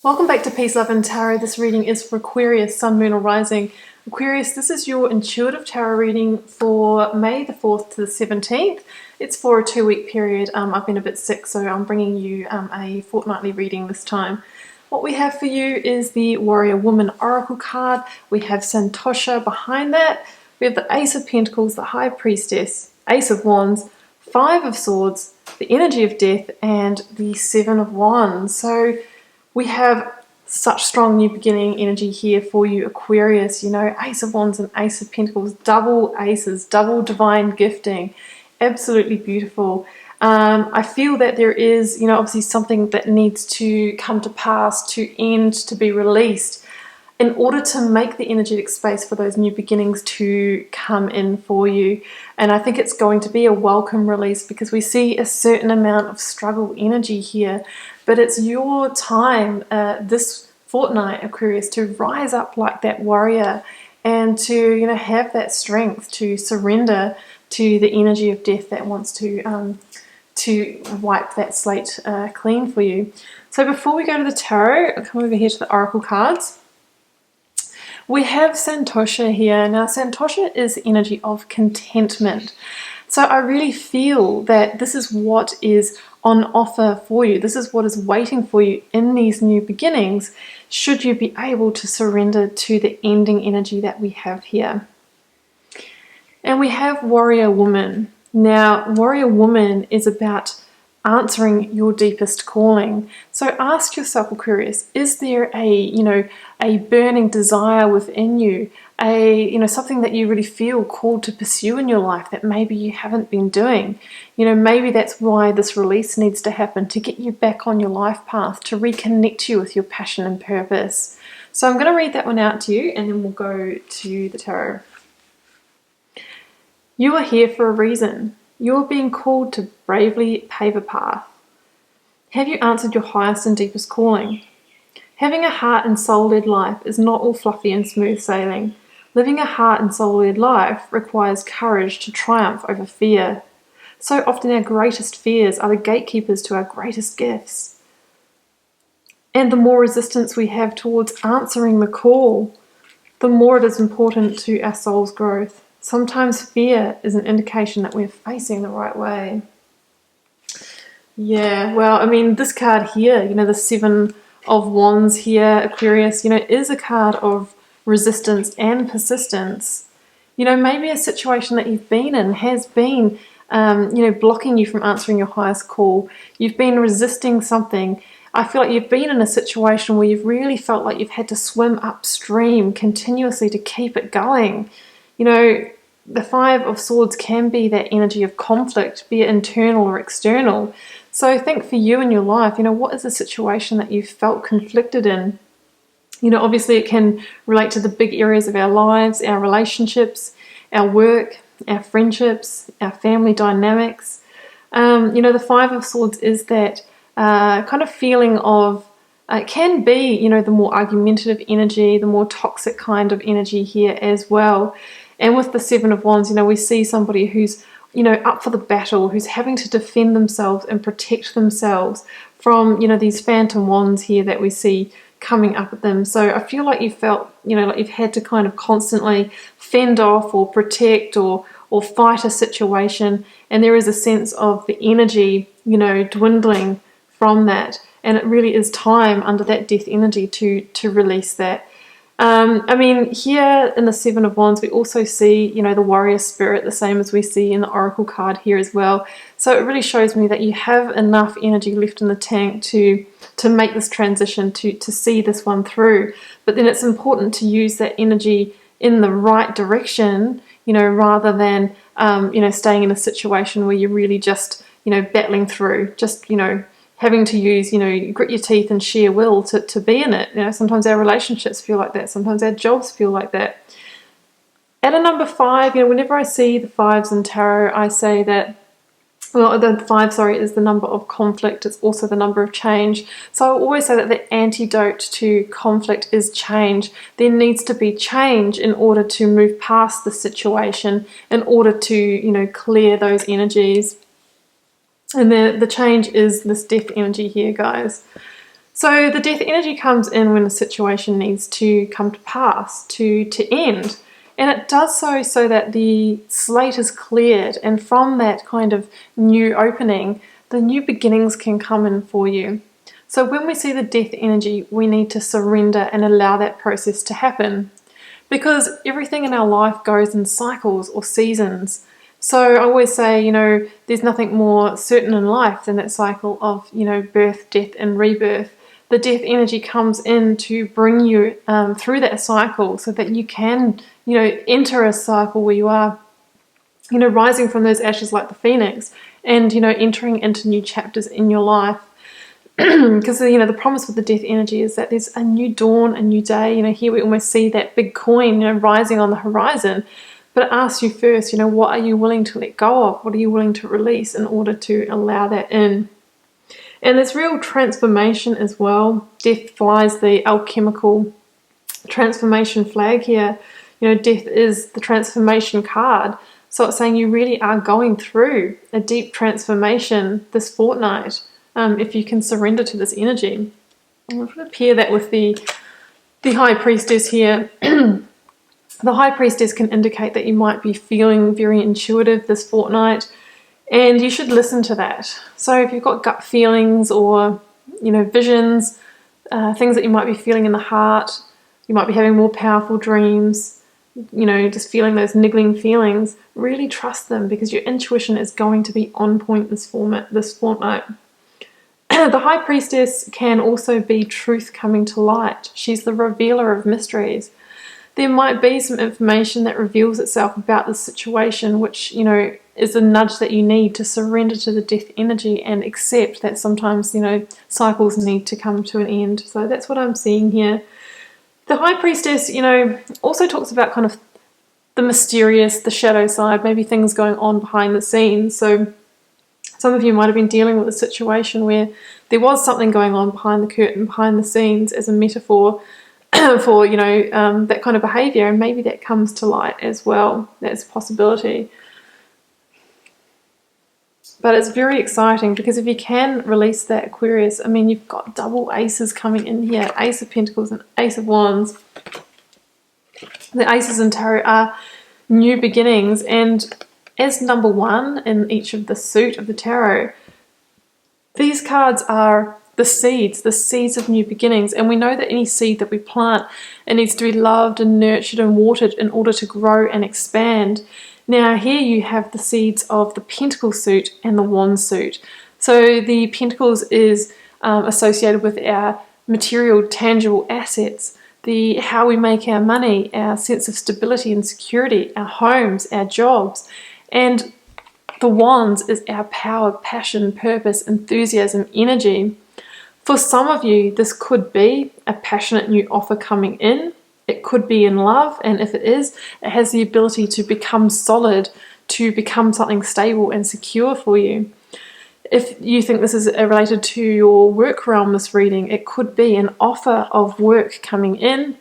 Welcome back to Peace, Love and Tarot. This reading is for Aquarius, Sun, Moon or Rising. Aquarius, this is your intuitive tarot reading for May the 4th to the 17th. It's for a 2-week period. I've been a bit sick, so I'm bringing you a fortnightly reading this time. What we have for you is the Warrior Woman Oracle card. We have Santosha behind that. We have the Ace of Pentacles, the High Priestess, Ace of Wands, Five of Swords, the Energy of Death, and the Seven of Wands. So we have such strong new beginning energy here for you, Aquarius. You know, Ace of Wands and Ace of Pentacles, double aces, double divine gifting. Absolutely beautiful. I feel that there is, obviously something that needs to come to pass, to end, to be released in order to make the energetic space for those new beginnings to come in for you. And I think it's going to be a welcome release because we see a certain amount of struggle energy here. But it's your time this fortnight, Aquarius, to rise up like that warrior and to, have that strength to surrender to the energy of death that wants to wipe that slate clean for you. So before we go to the tarot, I'll come over here to the oracle cards. We have Santosha here. Now, Santosha is the energy of contentment. So I really feel that this is what is on offer for you. This is what is waiting for you in these new beginnings, should you be able to surrender to the ending energy that we have here. And we have Warrior Woman. Now, Warrior Woman is about answering your deepest calling. So ask yourself, Aquarius, is there a burning desire within you, something that you really feel called to pursue in your life that maybe you haven't been doing? Maybe that's why this release needs to happen, to get you back on your life path, to reconnect you with your passion and purpose. So I'm going to read that one out to you and then we'll go to the tarot. You are here for a reason. You're being called to bravely pave a path. Have you answered your highest and deepest calling? Having a heart and soul-led life is not all fluffy and smooth sailing. Living a heart and soul-led life requires courage to triumph over fear. So often our greatest fears are the gatekeepers to our greatest gifts. And the more resistance we have towards answering the call, the more it is important to our soul's growth. Sometimes fear is an indication that we're facing the right way. Yeah, well, this card here, the Seven of Wands here, Aquarius, is a card of resistance and persistence. Maybe a situation that you've been in has been, blocking you from answering your highest call. You've been resisting something. I feel like you've been in a situation where you've really felt like you've had to swim upstream continuously to keep it going. The Five of Swords can be that energy of conflict, be it internal or external. So think for you in your life, what is the situation that you felt conflicted in? Obviously it can relate to the big areas of our lives, our relationships, our work, our friendships, our family dynamics. The Five of Swords is that kind of feeling of, it can be, the more argumentative energy, the more toxic kind of energy here as well. And with the Seven of Wands, we see somebody who's, up for the battle, who's having to defend themselves and protect themselves from, these phantom wands here that we see coming up at them. So I feel like you felt, like you've had to kind of constantly fend off or protect or fight a situation. And there is a sense of the energy, dwindling from that. And it really is time under that death energy to release that. Here in the Seven of Wands, we also see, the warrior spirit, the same as we see in the oracle card here as well. So it really shows me that you have enough energy left in the tank to make this transition, to see this one through. But then it's important to use that energy in the right direction, rather than, staying in a situation where you're really just, battling through, just, having to use, grit your teeth and sheer will to be in it. Sometimes our relationships feel like that. Sometimes our jobs feel like that. At a number 5, whenever I see the 5s in tarot, I say that, the 5, is the number of conflict. It's also the number of change. So I always say that the antidote to conflict is change. There needs to be change in order to move past the situation, in order to, clear those energies. And the change is this death energy here, guys. So the death energy comes in when a situation needs to come to pass, to end. And it does so that the slate is cleared, and from that kind of new opening, the new beginnings can come in for you. So when we see the death energy, we need to surrender and allow that process to happen. Because everything in our life goes in cycles or seasons. So I always say, there's nothing more certain in life than that cycle of, birth, death, and rebirth. The death energy comes in to bring you through that cycle so that you can, enter a cycle where you are, rising from those ashes like the phoenix and, entering into new chapters in your life. Because, the promise with the death energy is that there's a new dawn, a new day. Here we almost see that big coin, rising on the horizon. But it asks you first, what are you willing to let go of? What are you willing to release in order to allow that in? And there's real transformation as well. Death flies the alchemical transformation flag here. Death is the transformation card. So it's saying you really are going through a deep transformation this fortnight if you can surrender to this energy. I'm going to pair that with the High Priestess here. The High Priestess can indicate that you might be feeling very intuitive this fortnight, and you should listen to that. So if you've got gut feelings or, visions, things that you might be feeling in the heart, you might be having more powerful dreams, just feeling those niggling feelings, really trust them because your intuition is going to be on point this fortnight. The High Priestess can also be truth coming to light. She's the revealer of mysteries. There might be some information that reveals itself about the situation, which, is a nudge that you need to surrender to the death energy and accept that sometimes, cycles need to come to an end. So that's what I'm seeing here. The High Priestess, also talks about kind of the mysterious, the shadow side, maybe things going on behind the scenes. So some of you might have been dealing with a situation where there was something going on behind the curtain, behind the scenes, as a metaphor for, that kind of behaviour, and maybe that comes to light as well. That's a possibility. But it's very exciting because if you can release that Aquarius, you've got double aces coming in here, Ace of Pentacles and Ace of Wands. The aces in tarot are new beginnings, and as number one in each of the suit of the tarot, these cards are the seeds of new beginnings. And we know that any seed that we plant, it needs to be loved and nurtured and watered in order to grow and expand. Now here you have the seeds of the Pentacle suit and the Wand suit. So the Pentacles is associated with our material, tangible assets, how we make our money, our sense of stability and security, our homes, our jobs. And the Wands is our power, passion, purpose, enthusiasm, energy. For some of you, this could be a passionate new offer coming in. It could be in love, and if it is, it has the ability to become solid, to become something stable and secure for you. If you think this is related to your work realm, this reading, it could be an offer of work coming in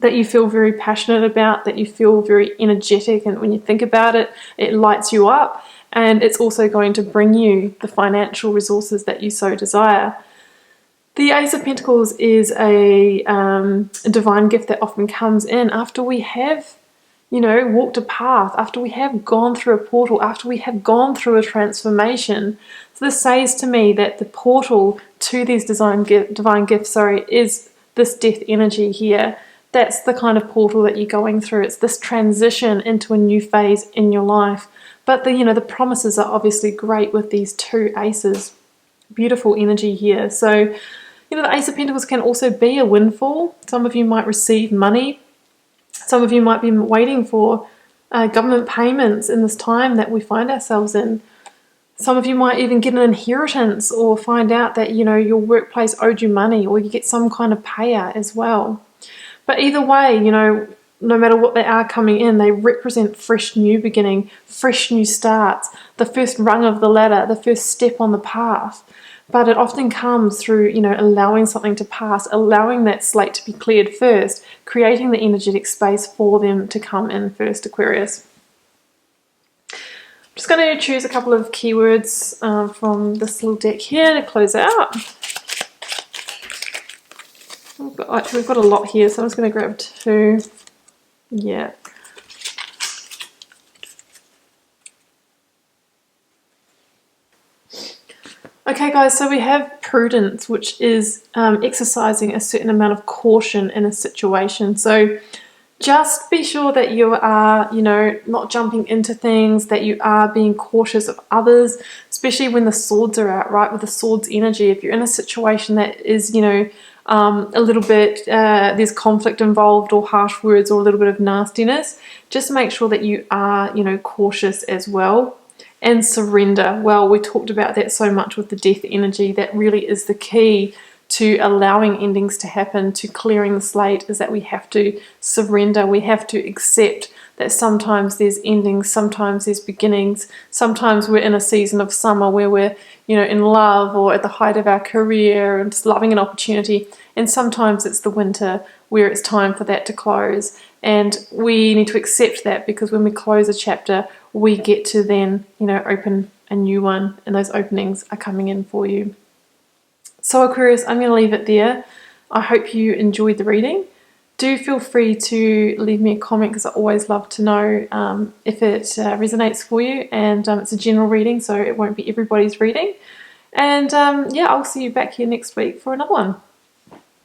that you feel very passionate about, that you feel very energetic, and when you think about it, it lights you up, and it's also going to bring you the financial resources that you so desire. The Ace of Pentacles is a divine gift that often comes in after we have, walked a path, after we have gone through a portal, after we have gone through a transformation. So this says to me that the portal to these divine gifts, is this death energy here. That's the kind of portal that you're going through. It's this transition into a new phase in your life. But the promises are obviously great with these two aces. Beautiful energy here. So, the Ace of Pentacles can also be a windfall. Some of you might receive money. Some of you might be waiting for government payments in this time that we find ourselves in. Some of you might even get an inheritance or find out that, your workplace owed you money, or you get some kind of payout as well. But either way, no matter what they are coming in, they represent fresh new beginning, fresh new starts, the first rung of the ladder, the first step on the path. But it often comes through, allowing something to pass, allowing that slate to be cleared first, creating the energetic space for them to come in first, Aquarius. I'm just going to choose a couple of keywords from this little deck here to close out. We've got a lot here, so I'm just going to grab 2. Yeah. Okay guys, so we have prudence, which is exercising a certain amount of caution in a situation. So just be sure that you are, not jumping into things, that you are being cautious of others, especially when the swords are out, right? With the swords energy, if you're in a situation that is, a little bit, there's conflict involved or harsh words or a little bit of nastiness, just make sure that you are, cautious as well. And surrender. Well, we talked about that so much with the death energy. That really is the key to allowing endings to happen, to clearing the slate, is that we have to surrender. We have to accept that sometimes there's endings, sometimes there's beginnings. Sometimes we're in a season of summer where we're, in love or at the height of our career and just loving an opportunity. And sometimes it's the winter where it's time for that to close. And we need to accept that, because when we close a chapter, we get to then, open a new one, and those openings are coming in for you. So Aquarius, I'm going to leave it there. I hope you enjoyed the reading. Do feel free to leave me a comment, because I always love to know if it resonates for you. And it's a general reading, so it won't be everybody's reading. And yeah, I'll see you back here next week for another one.